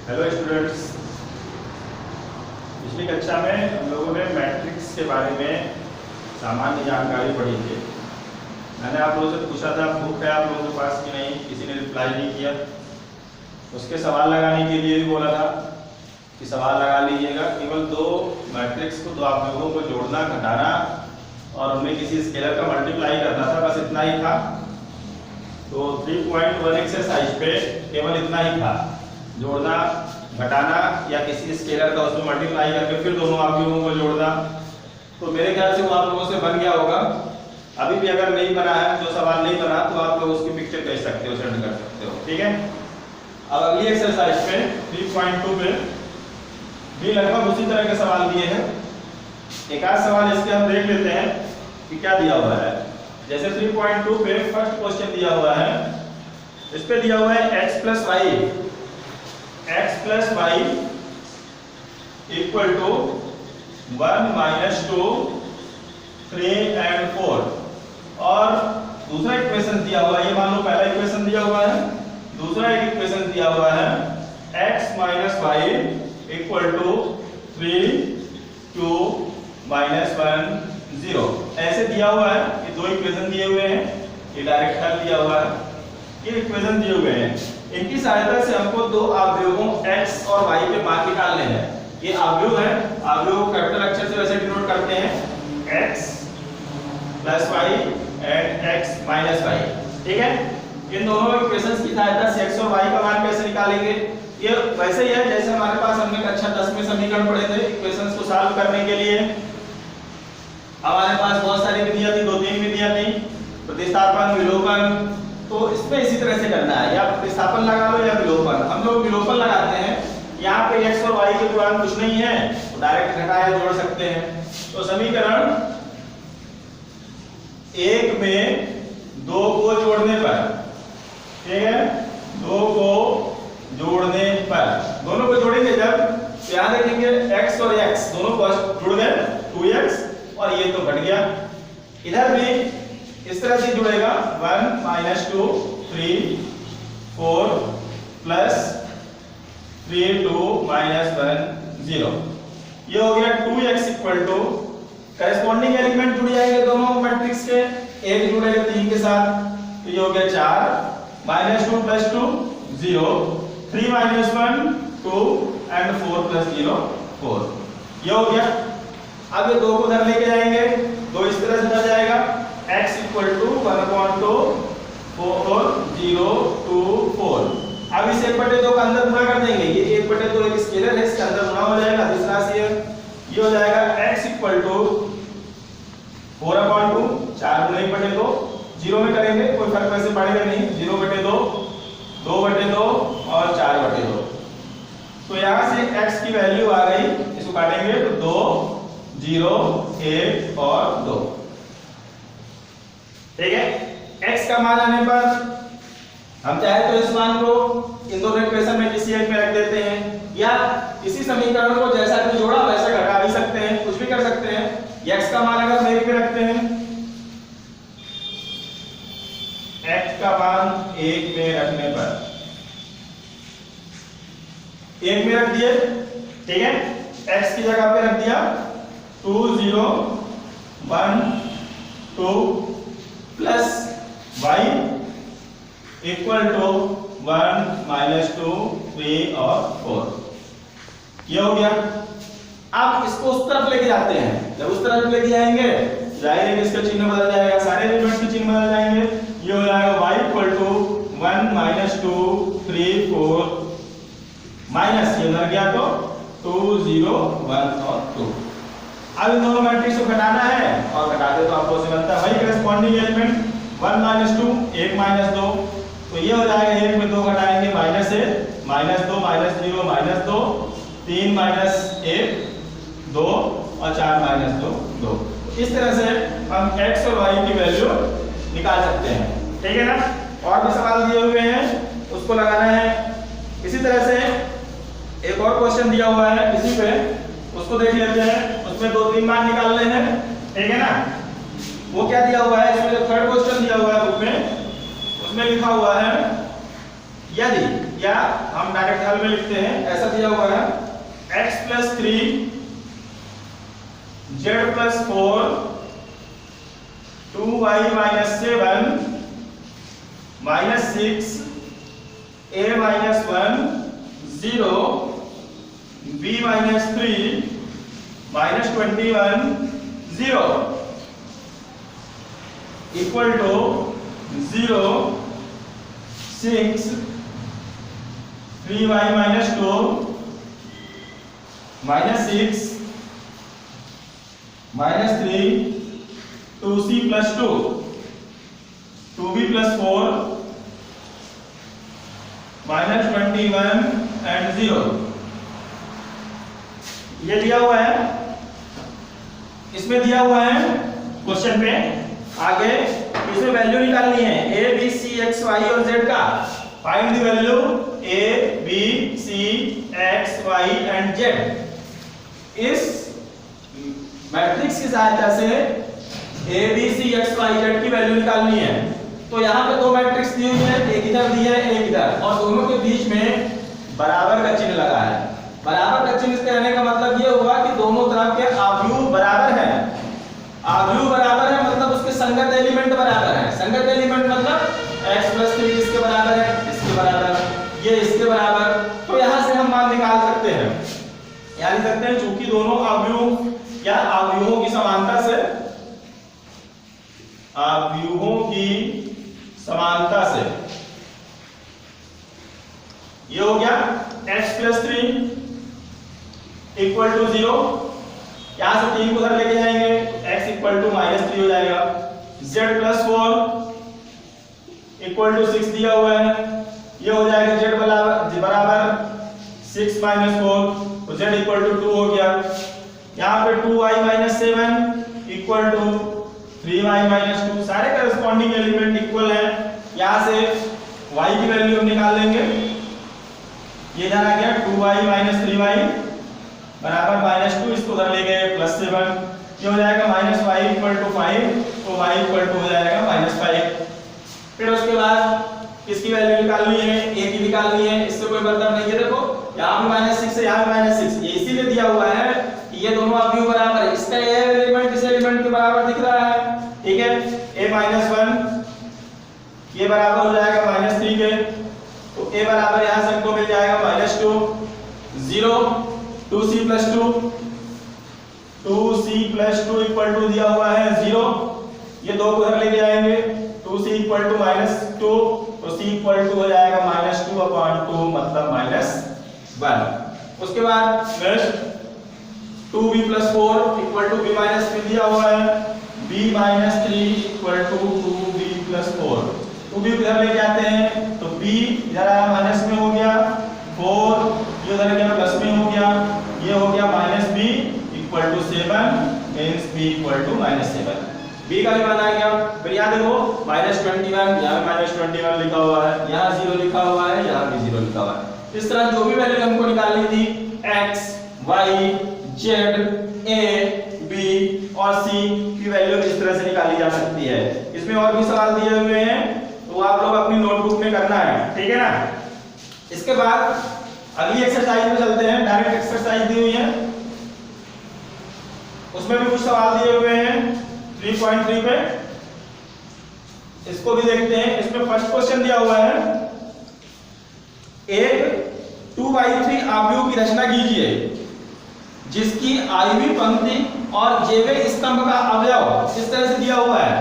Hello students, पिछली कक्षा में हम लोगों ने मैट्रिक्स के बारे में सामान्य जानकारी पढ़ी थी। मैंने आप लोगों से पूछा था बुक है आप लोगों के पास कि नहीं, किसी ने रिप्लाई नहीं किया। उसके सवाल लगाने के लिए भी बोला था कि सवाल लगा लीजिएगा। केवल दो मैट्रिक्स को, दो आव्यूहों को जोड़ना, घटाना और उनमें किसी स्केलर का मल्टीप्लाई करना था, बस इतना ही था। तो 3.1 एक्सरसाइज पे केवल इतना ही था, जोड़ना, घटाना या किसी स्केलर का उसमें मल्टीप्लाई करके फिर दोनों आव्यूहों को जोड़ना। तो मेरे ख्याल से वो आप लोगों से बन गया होगा। अभी भी अगर नहीं बना है, जो सवाल नहीं बना, तो आप लोग उसकी पिक्चर भेज सकते हो, सेंड कर सकते हो, ठीक है। अब अगली एक्सरसाइज पे 3.2 पे भी लगभग उसी तरह के सवाल दिए हैं। एक आध सवाल इसके हम देख लेते हैं कि क्या दिया हुआ है। जैसे 3.2 पे फर्स्ट क्वेश्चन दिया हुआ है, इस पे दिया हुआ है x plus Y equal to 1 minus 2 3 and 4। और दूसरा इक्वेशन दिया हुआ है, ये मान लो पहला इक्वेशन दिया हुआ है, दूसरा एक इक्वेशन दिया हुआ है x minus Y equal to 3 2 minus 1 0। ऐसे दिया हुआ है, ये दो इक्वेशन दिए हुए हैं, ये डायरेक्ट हल दिया हुआ है, ये इक्वेशन दिए हुए हैं। इनकी सहायता से हमको दो आव्यूहों x और y के मान निकालने हैं। ये आव्यूह है, आव्यूह को कैपिटल अक्षर से वैसे डिनोट करते हैं x plus y and x minus y, ठीक है। इन दोनों इक्वेशंस की सहायता से x और y का मान कैसे निकालेंगे, ये वैसे ही है जैसे हमारे पास हमने कक्षा 10 में समीकरण पढ़े थे इक्वेशंस को सॉल्व करने के लिए। हमारे पास बहुत सारी विधियां थी, 2-3 विधियां थी, प्रतिस्थापन, विलोपन। तो इसमें इसी तरह से करना है, या प्रतिस्थापन लगा लो या विलोपन। हम लोग विलोपन लगाते हैं, यहाँ पे x और y के दौरान कुछ नहीं है तो डायरेक्ट घटाया जोड़ सकते हैं। तो समीकरण 1 में 2 को जोड़ने पर, ठीक है, 2 को जोड़ने पर, दोनों को जोड़ेंगे जब, तो यहाँ देखेंगे x और x दोनों को जुड़ गए 2x, और ये तो घट गया। इधर भी इस तरह से जुड़ेगा 1 माइनस 2 3 4 प्लस 3 2 माइनस 1 0। ये हो गया 2x equal to, corresponding element जुड़ जाएंगे दोनों मैट्रिक्स के, एक जुड़ेगा 3 के साथ, तो ये हो गया 4 minus 2 plus 2 0 3 minus 1 2 and 4 plus 0 4। ये हो गया। अब ये 2 को उधर लेके जाएंगे, 2 इस तरह से उधर जाएगा, x इक्वल टू 1/2 4 0 2 4। अब इस 1/2 का अंदर गुणा कर देंगे, ये 1/2 एक स्केलर है, इसके अंदर गुणा हो जाएगा, दूसरा राशि है, ये हो जाएगा x इक्वल टू 4/2 4 गुणा 1/2 0 में करेंगे, कोई फर्क वैसे पड़ेगा नहीं, 0/2 2/2 और 4/2। तो यहाँ से x की वैल्यू आ गई, इसको काटेंगे तो 2 0 1 और 2, ठीक है। x का मान आने पर हम चाहे तो इस मान को इन दोनों इक्वेशन में किसी एक में रख देते हैं, या इसी समीकरण को जैसा भी जोड़ा वैसा घटा भी सकते हैं, कुछ भी कर सकते हैं। x का मान अगर मेरे पे रखते हैं, x का मान 1 में रखने पर 1 में रख दिए, ठीक है। x की जगह पे रख दिया 2 0 1 2 plus y equal to 1 minus 2 3 और 4। ये हो गया। अब इसको उस तरफ लेके जाते हैं, जब उस तरफ लेके जाएंगे जाहिर है इसका चिन्ह बदल जाएगा, सारे एलिमेंट्स के चिन्ह बदल जाएंगे। ये हो जाएगा y equal to 1 minus 2 3 4 minus, ये उधर गया तो 2 0 1 और 2। अब इन दोनों मैट्रिक्स को घटाना है, और घटाते तो आपको से बनता है वही करेस्पॉन्डिंग एलिमेंट 1 माइनस 2 1 माइनस 2, तो ये हो जाएगा 1 में 2 घटाएंगे minus 1 minus 2 minus 0 minus 2 3 minus 1 2 और 4 माइनस 2 2। इस तरह से हम x और y की वैल्यू निकाल सकते हैं, ठीक है ना। और भी सवाल दिए हुए हैं, उसको लगाना है। इसी तरह से एक और क्वेश्चन दिया हुआ है इसी पे, उसको देख लेते हैं। उसमें 2-3 मान निकालने हैं, ठीक है ना। वो क्या दिया हुआ है, इसमें जो थर्ड क्वेश्चन दिया हुआ है बुक में, उसमें लिखा हुआ है यदि, या हम डायरेक्ट हल में लिखते हैं, ऐसा दिया हुआ है x + 3 z + 4 2y - 7 -6 a - 1 0 b - 3 -21 0 equal to 0 6 3y - 2 -6 -3 2c + 2 2b + 4 -21 and 0 ये दिया हुआ है। इसमें दिया हुआ है क्वेश्चन में, आगे इसमें वैल्यू निकालनी है a b c x y और z का। Find the value a b c x y and z। इस मैट्रिक्स की सहायता से a b c x y z की वैल्यू निकालनी है। तो यहाँ पे दो मैट्रिक्स दी हुई है, एक इधर दी है एक इधर, और दोनों के बीच में बराबर का चिन्ह लगा है। बराबर का चिन्ह इसके रहने का मतलब ये हुआ कि दोनों तरफ के अवयव बराबर हैं। अवयव बराबर है मतलब उसके संगत एलिमेंट बराबर है। संगत एलिमेंट मतलब x + 3 इसके बराबर है, इसके बराबर, ये इसके बराबर। तो यहाँ से हम मान निकाल सकते हैं, यानी सकते हैं चूंकि दोनों अवयव या अवयवों की समानता से, अवयवों की समानता से ये हो गया x + 3 = 0। यहां से 3 को उधर लेके जाएंगे, x = -3 हो जाएगा। z + 4 = 6 दिया हुआ है, ये हो जाएगा z बराबर 6 - 4, तो z = 2 हो गया। यहाँ पे 2y - 7 = 3y - 2, सारे करस्पॉन्डिंग एलिमेंट इक्वल है। यहाँ से y की वैल्यू हम निकाल लेंगे। ये जाना गया 2y - 3y बराबर -2, इसको उधर ले गए +7, ये हो जाएगा -y = 5, तो y = हो जाएगा -5। फिर उसके बाद किसकी वैल्यू निकालनी है, a की निकालनी है। इससे कोई मतलब नहीं है, देखो यहाँ पे -6 है, यहाँ पे -6, ये इसीलिए दिया हुआ है कि ये दोनों अवयव बराबर है। इसका ये एलिमेंट इस एलिमेंट के बराबर दिख रहा है, ठीक है। a - 1 ये बराबर हो जाएगा -3 के, तो a बराबर यहाँ से हमको मिल जाएगा -2 0 2c + 2 2c + 2 = दिया हुआ है 0, ये दो को उधर लेके जाएंगे, 2c = -2, तो c = हो जाएगा -2/2 मतलब -1। उसके बाद नेक्स्ट 2b + 4 = b - 3 दिया हुआ है, b - 3 = 2b + 4, 2b इधर लेके आते हैं, तो b इधर आया माइनस में हो गया, 4 ये उधर गया प्लस में हो गया, ये हो गया -b = 7, मींस b = -7। b का भी मान आ गया। फिर यहाँ देखो -21, यहाँ पे -21 लिखा हुआ है, यहाँ 0 लिखा हुआ है, यहाँ भी 0 लिखा हुआ है। इस तरह जो भी वैल्यू हमको निकालनी थी x y z a b और c की वैल्यू इस तरह से निकाली जा सकती है। इसमें और भी सवाल दिए हुए हैं, तो आप लोग अपनी नोटबुक में करना है, ठीक है ना। इसके बाद अगली एक्सरसाइज में चलते हैं। डायरेक्ट एक्सरसाइज दी हुई है, उसमें भी कुछ सवाल दिए हुए हैं 3.3 पे, इसको भी देखते हैं। इसमें फर्स्ट क्वेश्चन दिया हुआ है, एक 2/3 अवयव की रचना कीजिए जिसकी i वीं पंक्ति और j वें स्तंभ का अवयव इस तरह से दिया हुआ है।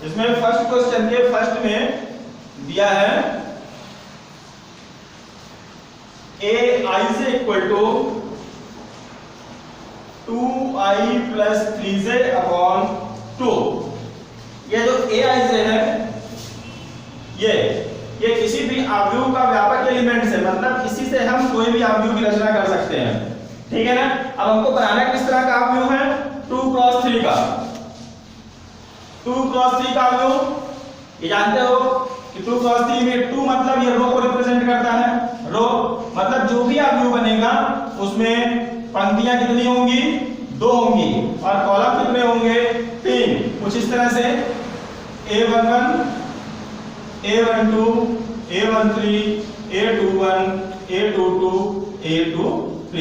इसमें फर्स्ट क्वेश्चन के फर्स्ट में दिया है aij = 2i + 3j/2। ये जो aij है, ये किसी भी अवयव का व्यापक एलिमेंट से, मतलब इसी से हम कोई भी अवयव की रचना कर सकते हैं, ठीक है ना। अब हमको बनाना किस तरह का अवयव है, 2 × 3 का। 2 × 3 का अवयव ये जानते हो कि 2 × 3 में 2 मतलब ये रो को रिप्रेजेंट करता है। रो मतलब जो भी अवयव बनेगा उसमें पंक्तियां कितनी होंगी, 2 होंगी, और कॉलम कितने होंगे, 3। कुछ इस तरह से a11 a12 a13 A21 A22 A23।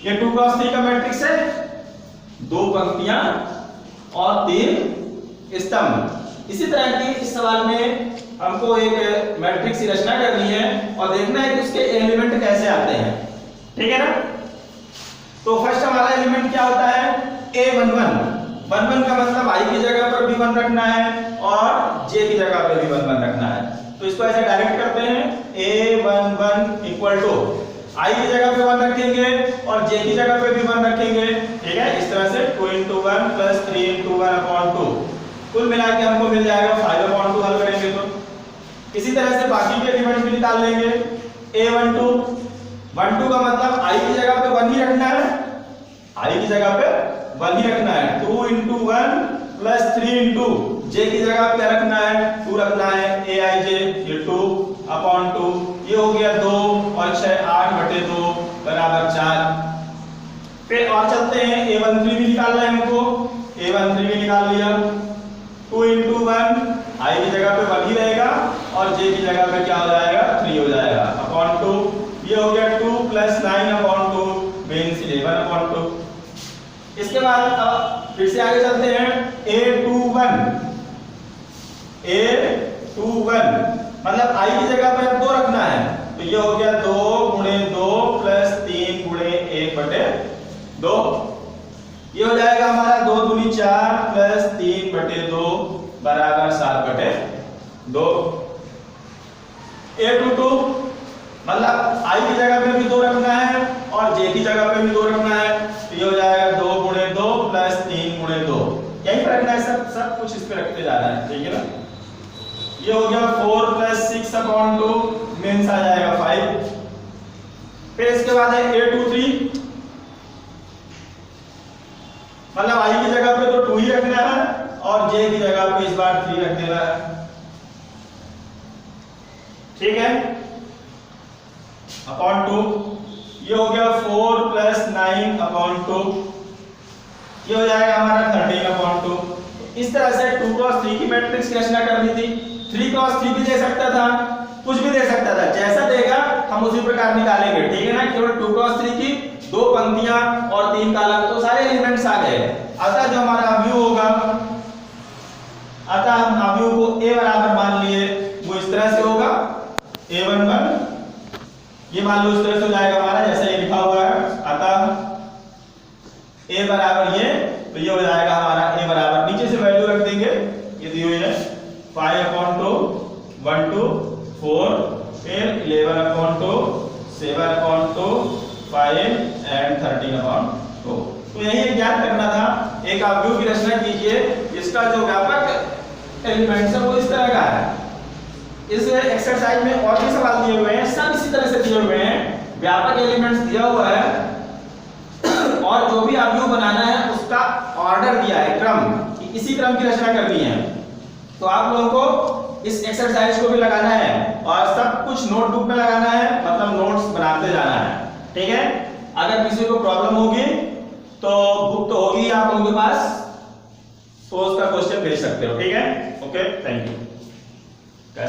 ये 2 क्रॉस 3 का मैट्रिक्स है, 2 पंक्तियां और 3 स्तंभ। इसी तरह की इस सवाल में हमको एक मैट्रिक्स की रचना करनी है और देखना है कि उसके एलिमेंट कैसे आते हैं, ठीक है ना। तो फर्स्ट हमारा एलिमेंट क्या होता है, A11। 11 का मतलब I की जगह पर भी 1 रखना है और J की जगह पर भी 1 रखना है। तो इसको ऐसे डायरेक्ट करते हैं, A11 इक्वल टू I की जगह पे 1 रखेंगे और J की जगह पे भी 1 रखेंगे, ठीक है। इस तरह से 2 into 1 plus 3 into 1 upon 2, कुल मिला के हमको मिल जाएगा 5 upon 2 हल करेंगे तो। इसी तरह से बाकी के एलिमेंट भी निकाल लेंगे। A12 12 का मतलब I की जगह पे 1 ही रखना है, I की जगह पे 1 ही रखना है। 2 into 1 plus 3 into J की जगह पे रखना है, 2 रखना है, Aij, ये 2 upon 2, ये हो गया 2 और 6 8/2 बराबर 4। फिर और चलते हैं, A13 भी निकालना है हमको, A13 भी निकाल लिया। 2 into 1 I की जगह पे 1 ही रहेगा और J की जगह पे क्या हो जाएगा, 3 हो जाएगा upon 2, ये हो गया 2 plus 9 upon 2 means 11 upon 2। इसके बाद अब फिर से आगे चलते हैं, A21 मतलब I की जगह पर 2 रखना है, तो ये हो गया 2 गुणे 2 प्लस 3 गुणे 1/2, ये हो जाएगा हमारा 2 दूनी 4 प्लस 3/2 बराबर 7/2। A22 मतलब I की जगह पे भी 2 रखना है और J की जगह पे भी 2 रखना है, तो ये हो जाएगा 2 गुणे 2 प्लस 3 गुणे 2, यही पर रखना है, सब कुछ इस पे रखते जाना है, ठीक है ना। ये हो गया 4 प्लस 6 अपॉन 2 मीन्स आ जाएगा 5। फिर इसके बाद है A23 मतलब I की जगह पे तो 2 ही रखना है और J की जगह पे इस बार 3 रख देना है, ठीक है, अपॉन 2, ये हो गया 4 प्लस 9 अपॉन 2, ये हो जाएगा हमारा 13 अपॉन 2। इस तरह से 2 क्रॉस 3 की मैट्रिक्स की रचना करनी थी। 3 क्रॉस 3 भी दे सकता था, कुछ भी दे सकता था, जैसा देगा हम उसी प्रकार निकालेंगे, ठीक है ना। केवल 2 क्रॉस 3 की 2 पंक्तियां और 3 कॉलम, तो सारे एलिमेंट्स आ गए। अतः जो हमारा अवयव होगा, अतः हम अवयव को A बराबर मान लिए, वो इस तरह से होगा A11, ये मान लो इस तरह से हो जाएगा हमारा, जैसे ये लिखा हुआ है। अतः A बराबर ये, तो ये हो जाएगा हमारा A बराबर, नीचे से वैल्यू रख देंगे, ये दी हुई है 5 upon 2 1 2 4, फिर 11 upon 2 7 upon 2 5 and 13 upon 2। तो यही ज्ञात करना था। एक अवयव की रचना कीजिए जिसका जो व्यापक एलिमेंट्स है वो इस तरह का है। इस एक्सरसाइज में और भी सवाल दिए हुए हैं, सब इसी तरह से दिए हुए हैं, व्यापक एलिमेंट्स दिया हुआ है और जो भी अवयव बनाना है उसका ऑर्डर दिया है, क्रम, इसी क्रम की रचना करनी है। तो आप लोगों को इस एक्सरसाइज को भी लगाना है और सब कुछ नोटबुक में लगाना है, मतलब नोट्स बनाते जाना है, ठीक है। अगर किसी को प्रॉब्लम होगी तो बुक तो होगी आप लोगों के पास, तो उसका क्वेश्चन भेज सकते हो, ठीक है। Okay, thank you.